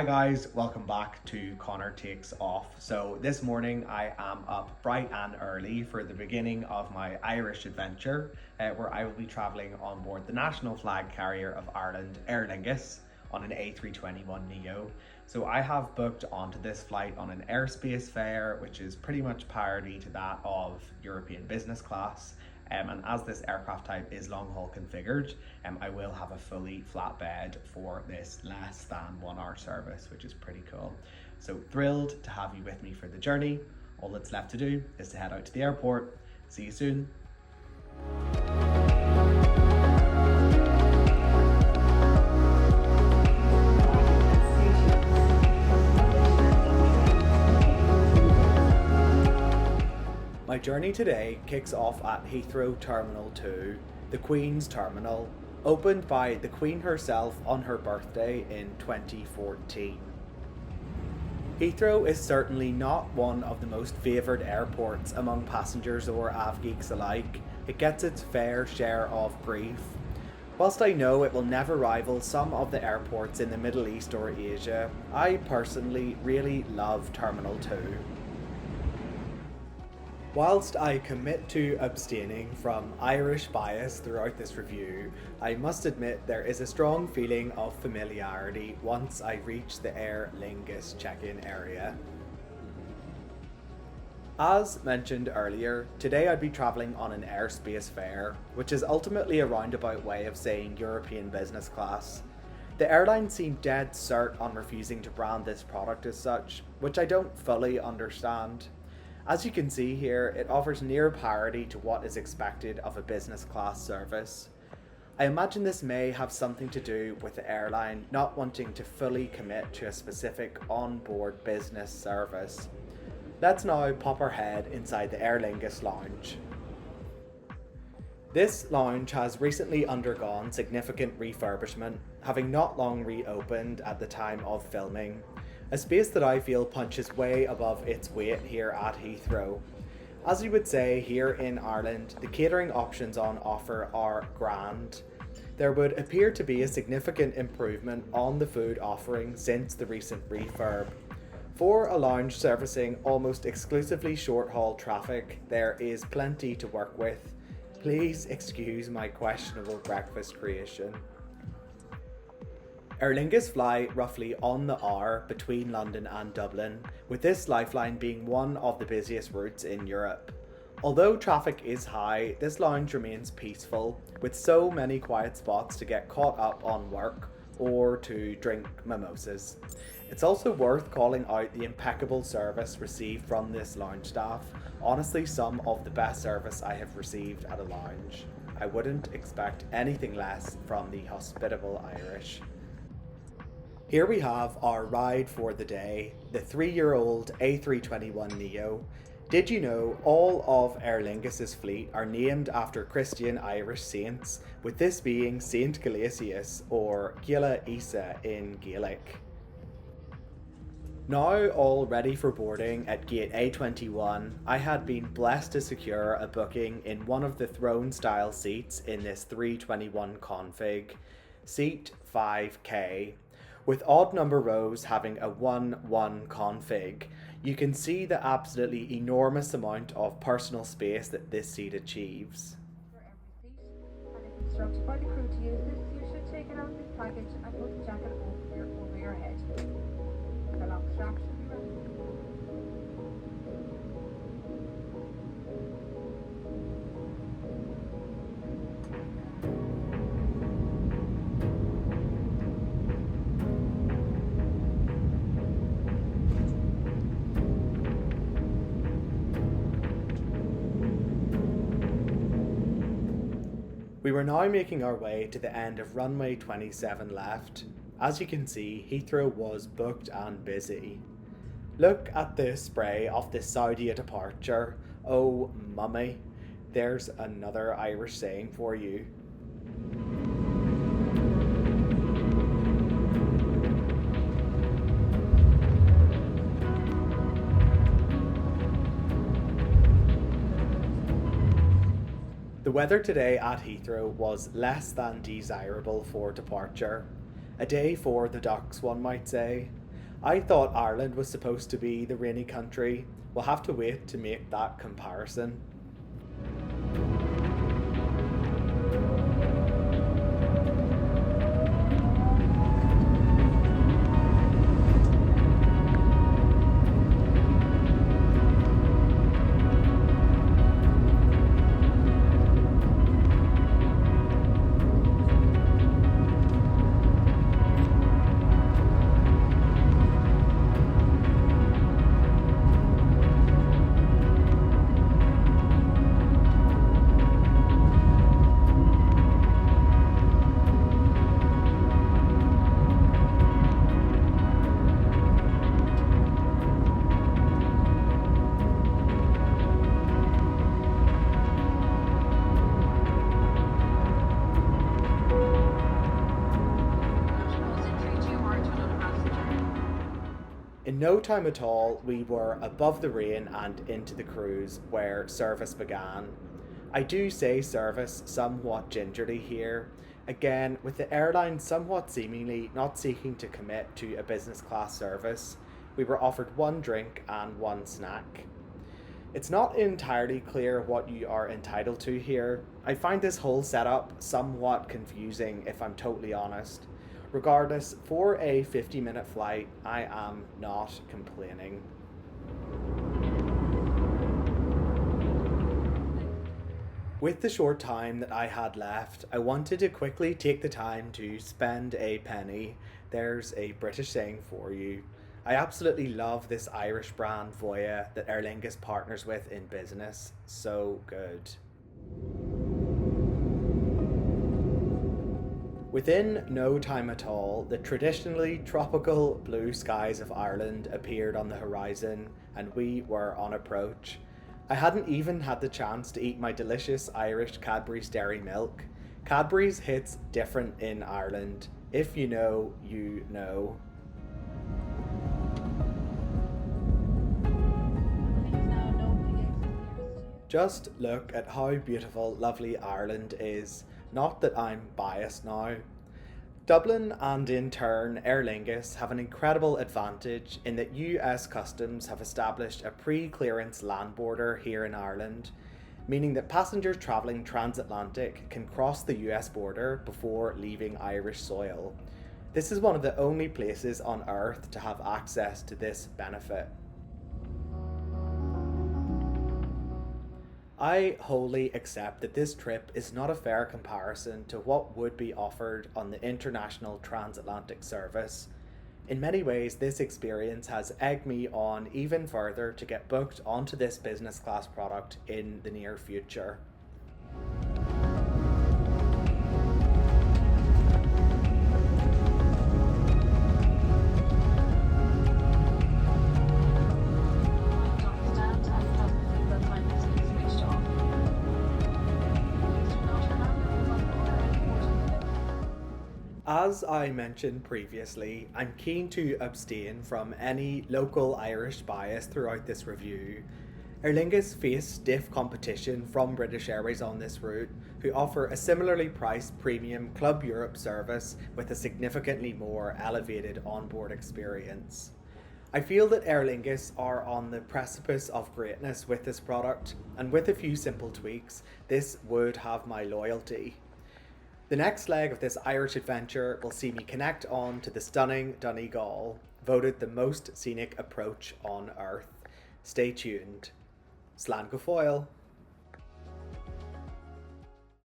Hi guys, welcome back to Connor Takes Off. So this morning I am up bright and early for the beginning of my Irish adventure, where I will be travelling on board the national flag carrier of Ireland, Aer Lingus, on an A321neo. So I have booked onto this flight on an airspace fare, which is pretty much parity to that of European Business Class. And as this aircraft type is long haul configured, I will have a fully flat bed for this less than 1 hour service, which is pretty cool. So thrilled to have you with me for the journey. All that's left to do is to head out to the airport. See you soon. My journey today kicks off at Heathrow Terminal 2, the Queen's Terminal, opened by the Queen herself on her birthday in 2014. Heathrow is certainly not one of the most favoured airports among passengers or avgeeks alike. It gets its fair share of grief. Whilst I know it will never rival some of the airports in the Middle East or Asia, I personally really love Terminal 2. Whilst I commit to abstaining from Irish bias throughout this review, I must admit there is a strong feeling of familiarity once I reach the Aer Lingus check-in area. As mentioned earlier, today I'd be travelling on an airspace fare, which is ultimately a roundabout way of saying European Business Class. The airline seemed dead cert on refusing to brand this product as such, which I don't fully understand. As you can see here, it offers near parity to what is expected of a business class service. I imagine this may have something to do with the airline not wanting to fully commit to a specific on-board business service. Let's now pop our head inside the Aer Lingus lounge. This lounge has recently undergone significant refurbishment, having not long reopened at the time of filming. A space that I feel punches way above its weight here at Heathrow. As you would say, here in Ireland, the catering options on offer are grand. There would appear to be a significant improvement on the food offering since the recent refurb. For a lounge servicing almost exclusively short-haul traffic, there is plenty to work with. Please excuse my questionable breakfast creation. Aer Lingus fly roughly on the hour between London and Dublin, with this lifeline being one of the busiest routes in Europe. Although traffic is high, this lounge remains peaceful, with so many quiet spots to get caught up on work or to drink mimosas. It's also worth calling out the impeccable service received from this lounge staff. Honestly, some of the best service I have received at a lounge. I wouldn't expect anything less from the hospitable Irish. Here we have our ride for the day, the 3-year-old A321neo. Did you know all of Aer Lingus's fleet are named after Christian Irish saints, with this being Saint Gelasius or Gila Isa in Gaelic. Now all ready for boarding at gate A21, I had been blessed to secure a booking in one of the throne style seats in this 321 config, seat 5K. With odd number rows having a 1-1 config, you can see the absolutely enormous amount of personal space that this seat achieves. For every seat, and if instructed by the crew to use this, you should take it out with package and put the jacket over your head. The lock strap should be ready. We were now making our way to the end of runway 27 left. As you can see, Heathrow was booked and busy. Look at the spray of the Saudi departure. Oh mummy, there's another Irish saying for you. The weather today at Heathrow was less than desirable for departure. A day for the ducks, one might say. I thought Ireland was supposed to be the rainy country. We'll have to wait to make that comparison. In no time at all, we were above the rain and into the cruise where service began. I do say service somewhat gingerly here, again with the airline somewhat seemingly not seeking to commit to a business class service. We were offered one drink and one snack. It's not entirely clear what you are entitled to here. I find this whole setup somewhat confusing if I'm totally honest. Regardless, for a 50-minute flight, I am not complaining. With the short time that I had left, I wanted to quickly take the time to spend a penny. There's a British saying for you. I absolutely love this Irish brand Voya that Aer Lingus partners with in business. So good. Within no time at all, the traditionally tropical blue skies of Ireland appeared on the horizon and we were on approach. I hadn't even had the chance to eat my delicious Irish Cadbury's dairy milk. Cadbury's hits different in Ireland. If you know, you know. Just look at how beautiful, lovely Ireland is. Not that I'm biased now. Dublin and in turn Aer Lingus have an incredible advantage in that US Customs have established a pre-clearance land border here in Ireland, meaning that passengers travelling transatlantic can cross the US border before leaving Irish soil. This is one of the only places on earth to have access to this benefit. I wholly accept that this trip is not a fair comparison to what would be offered on the international transatlantic service. In many ways, this experience has egged me on even further to get booked onto this business class product in the near future. As I mentioned previously, I'm keen to abstain from any local Irish bias throughout this review. Aer Lingus face stiff competition from British Airways on this route, who offer a similarly priced premium Club Europe service with a significantly more elevated onboard experience. I feel that Aer Lingus are on the precipice of greatness with this product, and with a few simple tweaks, this would have my loyalty. The next leg of this Irish adventure will see me connect on to the stunning Donegal, voted the most scenic approach on Earth. Stay tuned. Slán go fóill.